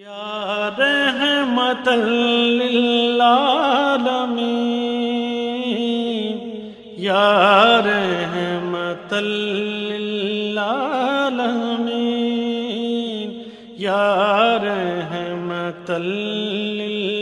یا رحمت للعالمین یا رحمت للعالمین یا رحمت للعالمین.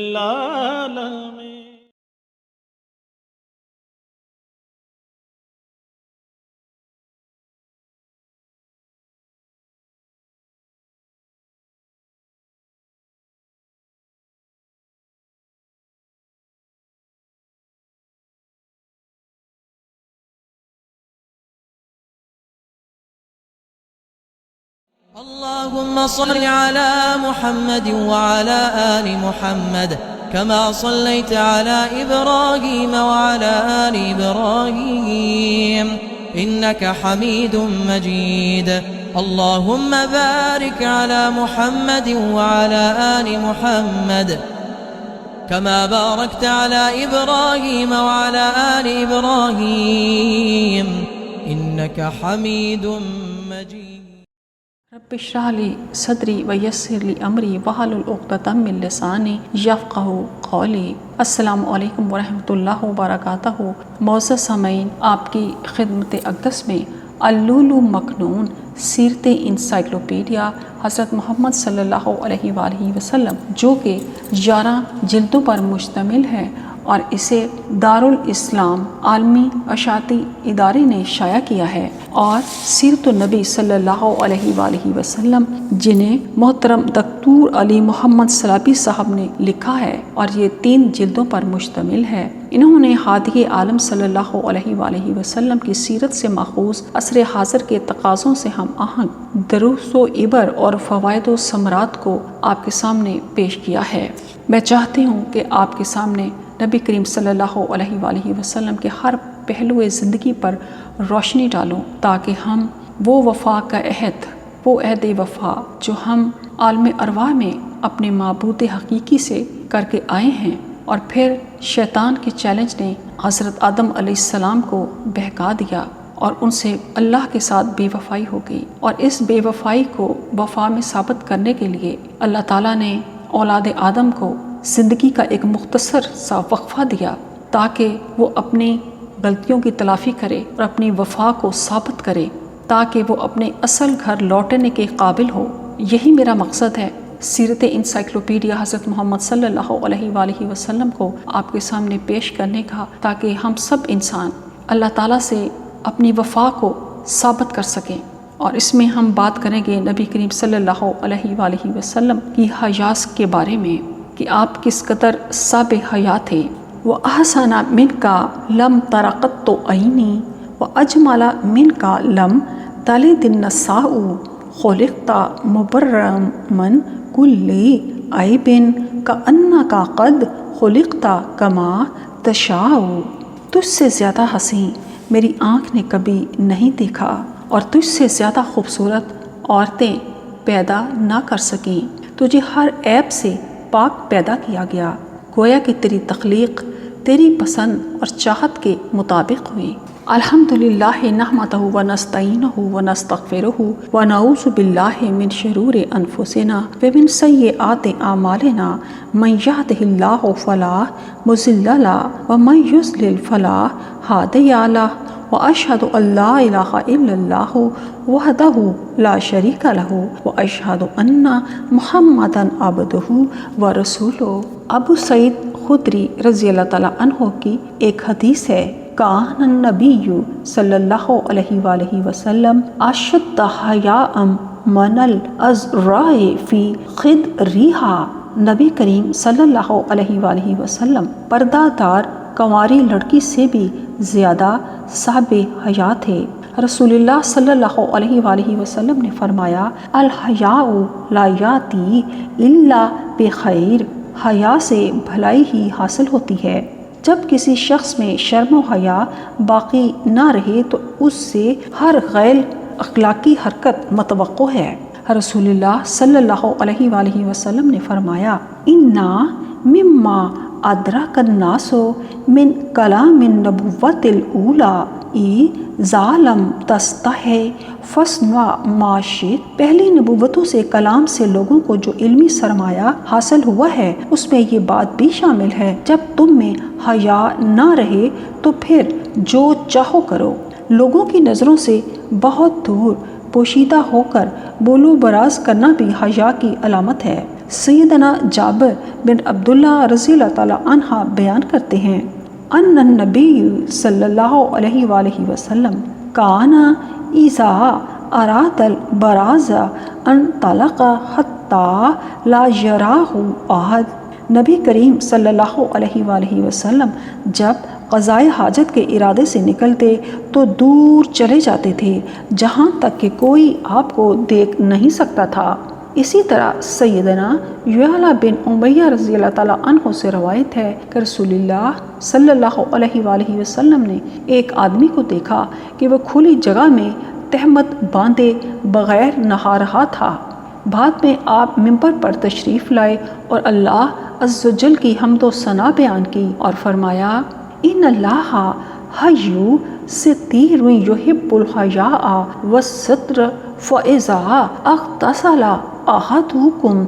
اللهم صل على محمد وعلى آل محمد كما صليت على إبراهيم وعلى آل إبراهيم إنك حميد مجيد. اللهم بارك على محمد وعلى آل محمد كما باركت على إبراهيم وعلى آل إبراهيم إنك حميد مجيد. رب اشرح لي صدری ویسر لي امری واحلل عقدۃ من لسانی یفقہوا قولی. السلام علیکم ورحمۃ اللہ وبرکاتہ. معزز سامعین، آپ کی خدمت اقدس میں اللؤلؤ مکنون سیرت انسائکلوپیڈیا حضرت محمد صلی اللہ علیہ وآلہ وسلم، جو کہ 11 جلدوں پر مشتمل ہے اور اسے دارالاسلام عالمی اشاعتی ادارے نے شائع کیا ہے، اور سیرت النبی صلی اللہ علیہ وآلہ وسلم جنہیں محترم دکتور علی محمد سلابی صاحب نے لکھا ہے، اور یہ 3 جلدوں پر مشتمل ہے. انہوں نے ہادی عالم صلی اللہ علیہ وآلہ وسلم کی سیرت سے ماخوذ عصر حاضر کے تقاضوں سے ہم آہنگ دروس و عبر اور فوائد و ثمرات کو آپ کے سامنے پیش کیا ہے. میں چاہتی ہوں کہ آپ کے سامنے نبی کریم صلی اللہ علیہ وآلہ وسلم کے ہر پہلو زندگی پر روشنی ڈالوں، تاکہ ہم وہ وفا کا عہد، وہ عہد وفا جو ہم عالم ارواح میں اپنے معبود حقیقی سے کر کے آئے ہیں، اور پھر شیطان کے چیلنج نے حضرت آدم علیہ السلام کو بہکا دیا اور ان سے اللہ کے ساتھ بے وفائی ہو گئی، اور اس بے وفائی کو وفا میں ثابت کرنے کے لیے اللہ تعالیٰ نے اولاد آدم کو زندگی کا ایک مختصر سا وقفہ دیا، تاکہ وہ اپنی غلطیوں کی تلافی کرے اور اپنی وفا کو ثابت کرے، تاکہ وہ اپنے اصل گھر لوٹنے کے قابل ہو. یہی میرا مقصد ہے سیرت انسائکلوپیڈیا حضرت محمد صلی اللہ علیہ وآلہ وسلم کو آپ کے سامنے پیش کرنے کا، تاکہ ہم سب انسان اللہ تعالیٰ سے اپنی وفا کو ثابت کر سکیں. اور اس میں ہم بات کریں گے نبی کریم صلی اللہ علیہ وآلہ وسلم کی حیات کے بارے میں، کہ آپ کس قدر صاب حیا تھے. وَأَحْسَنَ مِنْكَ لَمْ تَرَقَتُّ عَيْنِي وَأَجْمَلَ مِنْكَ لَمْ تَلِدِ النِّسَاءُ خُلِقْتَ مُبَرَّأً مِنْ كُلِّ عَيْبٍ كَأَنَّكَ قَدْ خُلِقْتَ كَمَا تَشَاءُ. تجھ سے زیادہ حسین میری آنکھ نے کبھی نہیں دیکھا، اور تجھ سے زیادہ خوبصورت عورتیں پیدا نہ کر سکیں. تجھے ہر عیب سے پاک پیدا کیا گیا، گویا کہ تیری تخلیق تیری پسند اور چاہت کے مطابق ہوئی. الحمدللہ نحمدہ ونستعینہ ونستغفرہ ونعوذ باللہ من شرور انفسنا ومن سیئات اعمالنا من یہدہ اللہ فلا مضل لہ ومن یضلل فلا ہادی لہ واشہد ان لا الہ الا اللہ وحدہ لا شریک لہ واشہد ان محمدا عبدہ ورسولہ. ابو سعید خدری رضی اللہ تعالیٰ عنہ کی ایک حدیث ہے، کان النبی صلی اللہ علیہ وآلہ وسلم اشد حیاء من العذراء فی خدریہا. نبی کریم صلی اللہ علیہ وآلہ وسلم پردہ دار کنواری لڑکی سے بھی زیادہ صاحب حیا تھے. رسول اللہ صلی اللہ علیہ وآلہ وسلم نے فرمایا، الحیاء لا یاتی الا بخیر. حیا سے بھلائی ہی حاصل ہوتی ہے. جب کسی شخص میں شرم و حیا باقی نہ رہے تو اس سے ہر غیر اخلاقی حرکت متوقع ہے. رسول اللہ صلی اللہ علیہ وآلہ وسلم نے فرمایا، انا مما ادرک الناس من کلام النبوۃ الاولی ای ظالم تستحی فصنع ما شئت۔ پہلی نبوتوں سے کلام سے لوگوں کو جو علمی سرمایہ حاصل ہوا ہے اس میں یہ بات بھی شامل ہے جب تم میں حیا نہ رہے تو پھر جو چاہو کرو۔ لوگوں کی نظروں سے بہت دور پوشیدہ ہو کر بولو براز کرنا بھی حیا کی علامت ہے۔ سیدنا جابر بن عبداللہ رضی اللہ تعالی عنہ بیان کرتے ہیں ان النبی صلی اللہ علیہ وآلہ وسلم کان اذا اراد البراز ان طلق حتی لا یراہ احد۔ نبی کریم صلی اللہ علیہ وآلہ وسلم جب قضائے حاجت کے ارادے سے نکلتے تو دور چلے جاتے تھے جہاں تک کہ کوئی آپ کو دیکھ نہیں سکتا تھا۔ اسی طرح سیدنا یعلا بن امیہ رضی اللہ تعالیٰ عنہ سے روایت ہے کہ رسول اللہ صلی اللہ علیہ وآلہ وسلم نے ایک آدمی کو دیکھا کہ وہ کھلی جگہ میں تہمت باندھے بغیر نہا رہا تھا۔ بعد میں آپ ممبر پر تشریف لائے اور اللہ عز و جل کی حمد و ثنا بیان کی اور فرمایا ان اللہ حی ستیر یحب الحیاء والستر فاذا اغتسل احدکم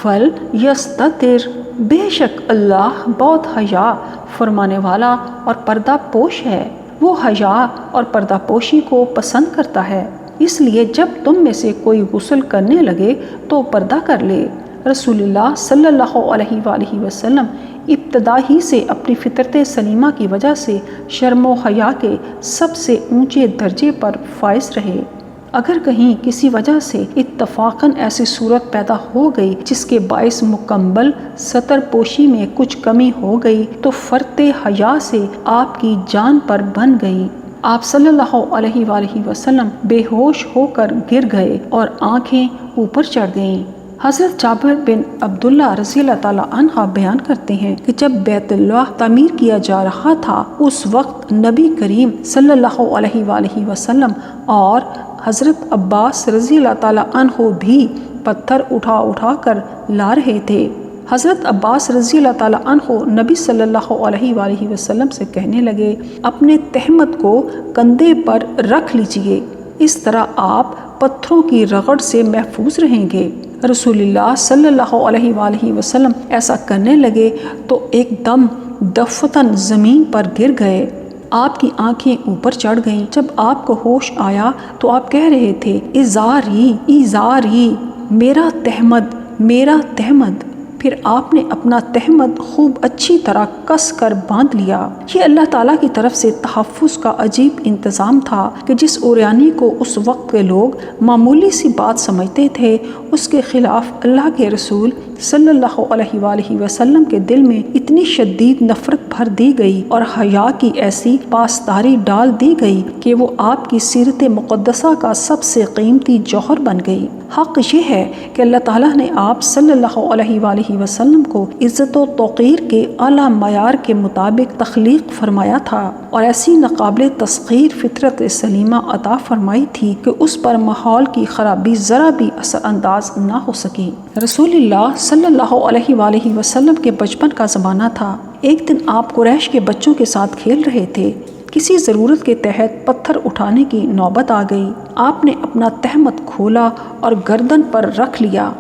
فلیستتر۔ بے شک اللہ بہت حیا فرمانے والا اور پردہ پوش ہے، وہ حیا اور پردہ پوشی کو پسند کرتا ہے، اس لیے جب تم میں سے کوئی غسل کرنے لگے تو پردہ کر لے۔ رسول اللہ صلی اللہ علیہ وآلہ وسلم ابتدا ہی سے اپنی فطرت سلیمہ کی وجہ سے شرم و حیا کے سب سے اونچے درجے پر فائز رہے۔ اگر کہیں کسی وجہ سے اتفاقاً ایسی صورت پیدا ہو گئی جس کے باعث مکمل ستر پوشی میں کچھ کمی ہو گئی تو فرط حیا سے آپ کی جان پر بن گئی۔ آپ صلی اللہ علیہ وآلہ وسلم بے ہوش ہو کر گر گئے اور آنکھیں اوپر چڑھ گئیں۔ حضرت جابر بن عبداللہ رضی اللہ تعالیٰ عنہ بیان کرتے ہیں کہ جب بیت اللہ تعمیر کیا جا رہا تھا اس وقت نبی کریم صلی اللہ علیہ وآلہ وسلم اور حضرت عباس رضی اللہ تعالیٰ عنہ بھی پتھر اٹھا اٹھا کر لا رہے تھے۔ حضرت عباس رضی اللہ تعالیٰ عنہ نبی صلی اللہ علیہ وآلہ وسلم سے کہنے لگے اپنے تہمت کو کندھے پر رکھ لیجئے، اس طرح آپ پتھروں کی رگڑ سے محفوظ رہیں گے۔ رسول اللہ صلی اللہ علیہ وآلہ وسلم ایسا کرنے لگے تو ایک دم دفتن زمین پر گر گئے، آپ کی آنکھیں اوپر چڑھ گئیں۔ جب آپ کو ہوش آیا تو آپ کہہ رہے تھے ازاری ازاری، میرا تہمد میرا تہمد۔ پھر آپ نے اپنا تہمد خوب اچھی طرح کس کر باندھ لیا۔ یہ اللہ تعالیٰ کی طرف سے تحفظ کا عجیب انتظام تھا کہ جس عریانی کو اس وقت کے لوگ معمولی سی بات سمجھتے تھے اس کے خلاف اللہ کے رسول صلی اللہ علیہ وآلہ وسلم کے دل میں اتنی شدید نفرت بھر دی گئی اور حیا کی ایسی پاسداری ڈال دی گئی کہ وہ آپ کی سیرت مقدسہ کا سب سے قیمتی جوہر بن گئی۔ حق یہ ہے کہ اللہ تعالیٰ نے آپ صلی اللہ علیہ وآلہ وسلم کو عزت و توقیر کے اعلیٰ معیار کے مطابق تخلیق فرمایا تھا اور ایسی ناقابل تسخیر فطرت سلیمہ عطا فرمائی تھی کہ اس پر ماحول کی خرابی ذرا بھی اثر انداز نہ ہو سکی۔ رسول اللہ صلی اللہ علیہ وآلہ وسلم کے بچپن کا زمانہ تھا۔ ایک دن آپ قریش کے بچوں کے ساتھ کھیل رہے تھے، کسی ضرورت کے تحت پتھر اٹھانے کی نوبت آ گئی۔ آپ نے اپنا تہمد کھولا اور گردن پر رکھ لیا،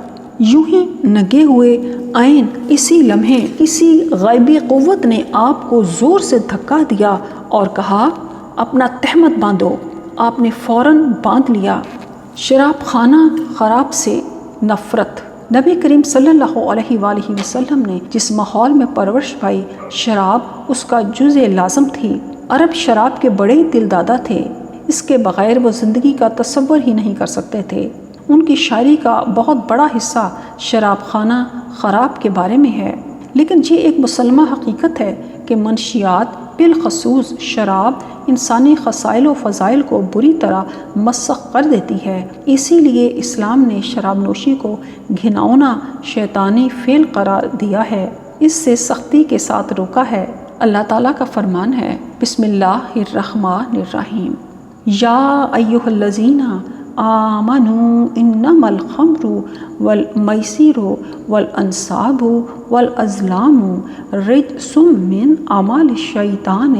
یوں ہی نگے ہوئے عین اسی لمحے کسی غیبی قوت نے آپ کو زور سے دھکا دیا اور کہا اپنا تہمد باندھو۔ آپ نے فوراً باندھ لیا۔ شراب خانہ خراب سے نفرت۔ نبی کریم صلی اللہ علیہ وآلہ وسلم نے جس ماحول میں پرورش پائی شراب اس کا جزء لازم تھی۔ عرب شراب کے بڑے دل دادا تھے، اس کے بغیر وہ زندگی کا تصور ہی نہیں کر سکتے تھے۔ ان کی شاعری کا بہت بڑا حصہ شراب خانہ خراب کے بارے میں ہے، لیکن یہ ایک مسلمہ حقیقت ہے کہ منشیات بالخصوص شراب انسانی خصائل و فضائل کو بری طرح مسخ کر دیتی ہے۔ اسی لیے اسلام نے شراب نوشی کو گھناؤنا شیطانی فعل قرار دیا ہے، اس سے سختی کے ساتھ روکا ہے۔ اللہ تعالیٰ کا فرمان ہے بسم اللہ الرحمن الرحیم، یا ایھا الذین آمنوا انما الخمر والمیسر والانصاب والازلام رجس من اعمال الشیطان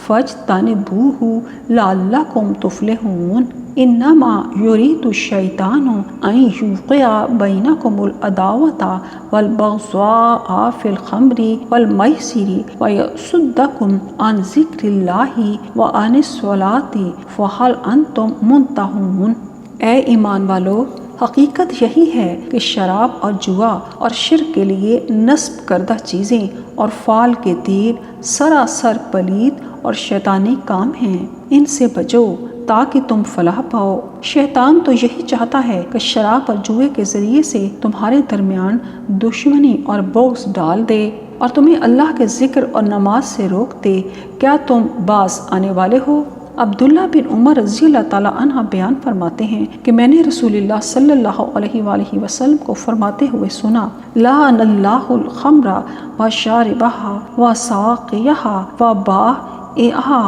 فاجتنبوه لعلکم تفلحون انما یرید الشیطان ان یوقع بینکم العداوة والبغضاء فی الخمر والمیسر ویصدکم عن ذکر اللہ وعن الصلاۃ فہل انتم منتہون۔ اے ایمان والو، حقیقت یہی ہے کہ شراب اور جوا اور شرک کے لیے نصب کردہ چیزیں اور فال کے تیر سراسر پلید اور شیطانی کام ہیں، ان سے بچو تاکہ تم فلاح پاؤ۔ شیطان تو یہی چاہتا ہے کہ شراب اور جوئے کے ذریعے سے تمہارے درمیان دشمنی اور بغض ڈال دے اور تمہیں اللہ کے ذکر اور نماز سے روک دے۔ کیا تم باز آنے والے ہو؟ عبداللہ بن عمر رضی اللہ تعالیٰ عنہ بیان فرماتے ہیں کہ میں نے رسول اللہ صلی اللہ علیہ وآلہ وسلم کو فرماتے ہوئے سنا، لعن اللہ الخمر وشاربها وساقیها وبائعها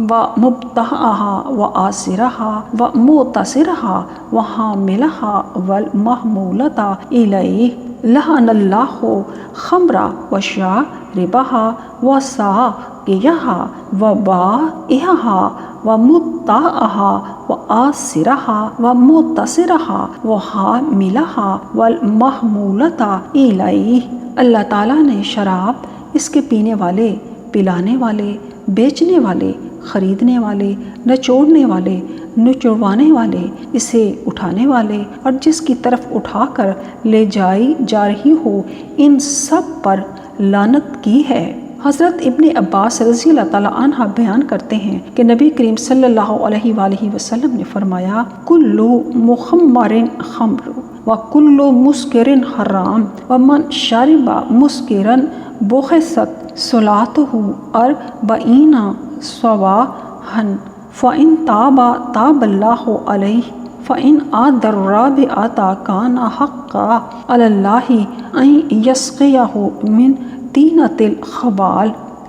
ومبتاعها وآسرها ومعتصرها وحاملها والمحمولة إليه، لعن الله خمر وشاربها وساقيها وبائعها ومبتاعها وآسرها ومعتصرها وحاملها والمحمولة إليه۔ اللہ تعالیٰ نے شراب، اس کے پینے والے، پلانے والے، بیچنے والے، خریدنے والے، نچوڑنے والے، نچڑوانے والے، اسے اٹھانے والے اور جس کی طرف اٹھا کر لے جائی جا رہی ہو، ان سب پر لعنت کی ہے۔ حضرت ابن عباس رضی اللہ تعالیٰ عنہ بیان کرتے ہیں کہ نبی کریم صلی اللہ علیہ وآلہ وسلم نے فرمایا، کل مخمر خمر وکل مسکر حرام ومن شرب مسکرا بخست صلاته 40 صباحا فإن تاب تاب اللہ علیہ فإن عاد الرابعة كان حقا على الله أن يسقيه من طینۃ الخبال۔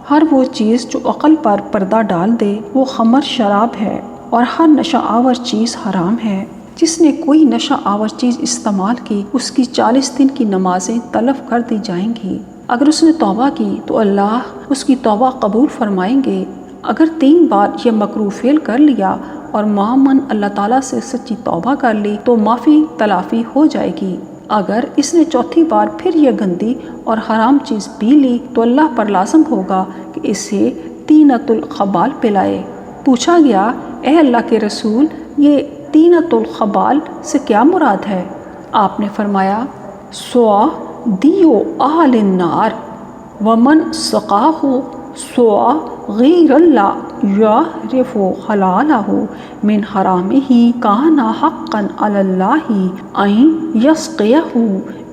ہر وہ چیز جو عقل پر پردہ ڈال دے وہ خمر شراب ہے، اور ہر نشہ آور چیز حرام ہے۔ جس نے کوئی نشہ آور چیز استعمال کی، اس کی 40 دن کی نمازیں طلب کر دی جائیں گی۔ اگر اس نے توبہ کی تو اللہ اس کی توبہ قبول فرمائیں گے۔ اگر 3 بار یہ مکروہ فعل کر لیا اور معمن اللہ تعالیٰ سے سچی توبہ کر لی تو معافی تلافی ہو جائے گی۔ اگر اس نے 4تھی بار پھر یہ گندی اور حرام چیز پی لی تو اللہ پر لازم ہوگا کہ اسے طینۃ الخبال پلائے۔ پوچھا گیا، اے اللہ کے رسول، یہ طینۃ الخبال سے کیا مراد ہے؟ آپ نے فرمایا، سوا دیو اہل النار ومن سقاہ سوا غیر اللہ یعرف حلالہ من حرامہ کان حقا علی اللہ ان یسقیہ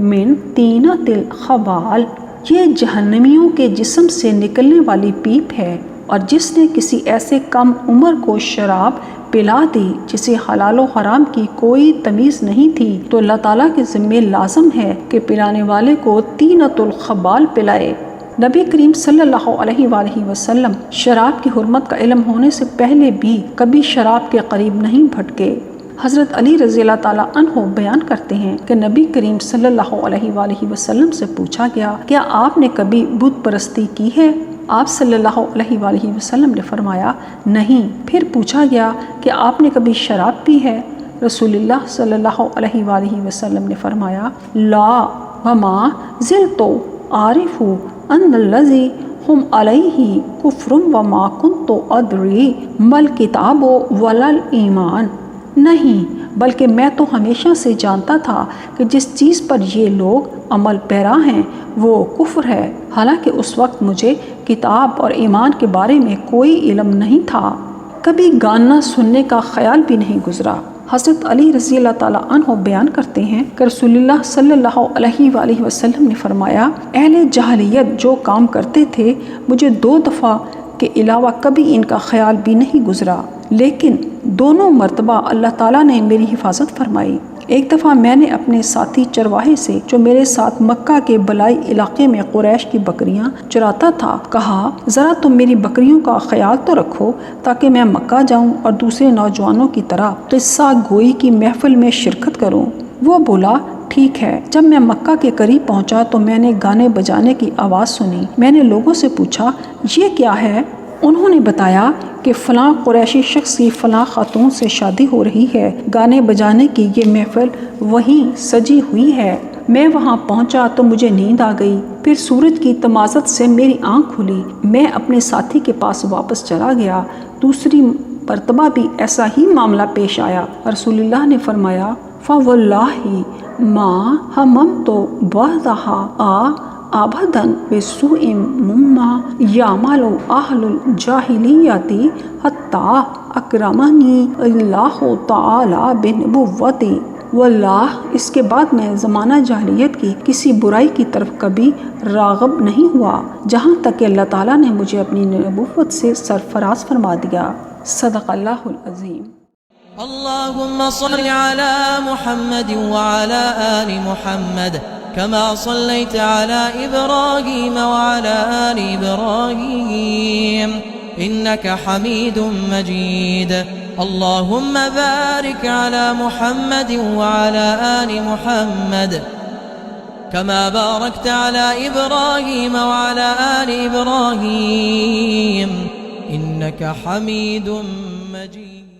من طینۃ الخبال۔ یہ جہنمیوں کے جسم سے نکلنے والی پیپ ہے، اور جس نے کسی ایسے کم عمر کو شراب پلا دی جسے حلال و حرام کی کوئی تمیز نہیں تھی تو اللہ تعالیٰ کے ذمے لازم ہے کہ پلانے والے کو طینۃ الخبال پلائے۔ نبی کریم صلی اللہ علیہ وآلہ وسلم شراب کی حرمت کا علم ہونے سے پہلے بھی کبھی شراب کے قریب نہیں بھٹکے۔ حضرت علی رضی اللہ تعالیٰ عنہ بیان کرتے ہیں کہ نبی کریم صلی اللہ علیہ وآلہ وسلم سے پوچھا گیا، کیا آپ نے کبھی بت پرستی کی ہے؟ آپ صلی اللہ علیہ وآلہ وسلم نے فرمایا، نہیں۔ پھر پوچھا گیا کہ آپ نے کبھی شراب پی ہے؟ رسول اللہ صلی اللہ علیہ وآلہ وسلم نے فرمایا، لا وما زلت عارف ان الذی ہم علیہ کفر وما کنت ادری مل کتاب ولا ایمان۔ نہیں، بلکہ میں تو ہمیشہ سے جانتا تھا کہ جس چیز پر یہ لوگ عمل پیرا ہیں وہ کفر ہے، حالانکہ اس وقت مجھے کتاب اور ایمان کے بارے میں کوئی علم نہیں تھا، کبھی گانا سننے کا خیال بھی نہیں گزرا۔ حضرت علی رضی اللہ تعالیٰ عنہ بیان کرتے ہیں کہ رسول اللہ صلی اللہ علیہ وآلہ وسلم نے فرمایا، اہل جاہلیت جو کام کرتے تھے مجھے 2 دفعہ کے علاوہ کبھی ان کا خیال بھی نہیں گزرا، لیکن دونوں مرتبہ اللہ تعالیٰ نے میری حفاظت فرمائی۔ ایک دفعہ میں نے اپنے ساتھی چرواہے سے جو میرے ساتھ مکہ کے بلائی علاقے میں قریش کی بکریاں چراتا تھا کہا، ذرا تم میری بکریوں کا خیال تو رکھو تاکہ میں مکہ جاؤں اور دوسرے نوجوانوں کی طرح قصہ گوئی کی محفل میں شرکت کروں۔ وہ بولا ٹھیک ہے۔ جب میں مکہ کے قریب پہنچا تو میں نے گانے بجانے کی آواز سنی۔ میں نے لوگوں سے پوچھا یہ کیا ہے؟ انہوں نے بتایا کہ فلاں قریشی شخص کی فلاں خاتون سے شادی ہو رہی ہے، گانے بجانے کی یہ محفل وہیں سجی ہوئی ہے۔ میں وہاں پہنچا تو مجھے نیند آ گئی، پھر سورج کی تمازت سے میری آنکھ کھلی، میں اپنے ساتھی کے پاس واپس چلا گیا۔ دوسری مرتبہ بھی ایسا ہی معاملہ پیش آیا۔ رسول اللہ نے فرمایا فواللہ ما ہممت بعدها ابداً بسوء مما یعمل اہل الجاہلیت حتی اکرمنی اللہ تعالی بنبوتی۔ واللہ اس کے بعد میں زمانہ جاہلیت کی کسی برائی کی طرف کبھی راغب نہیں ہوا جہاں تک کہ اللہ تعالیٰ نے مجھے اپنی نبوت سے سرفراز فرما دیا۔ صدق اللہ العظیم۔ اللهم صل على محمد وعلى آل محمد كما صليت على إبراهيم وعلى آل إبراهيم إنك حميد مجيد اللهم بارك على محمد وعلى آل محمد كما باركت على إبراهيم وعلى آل إبراهيم إنك حميد مجيد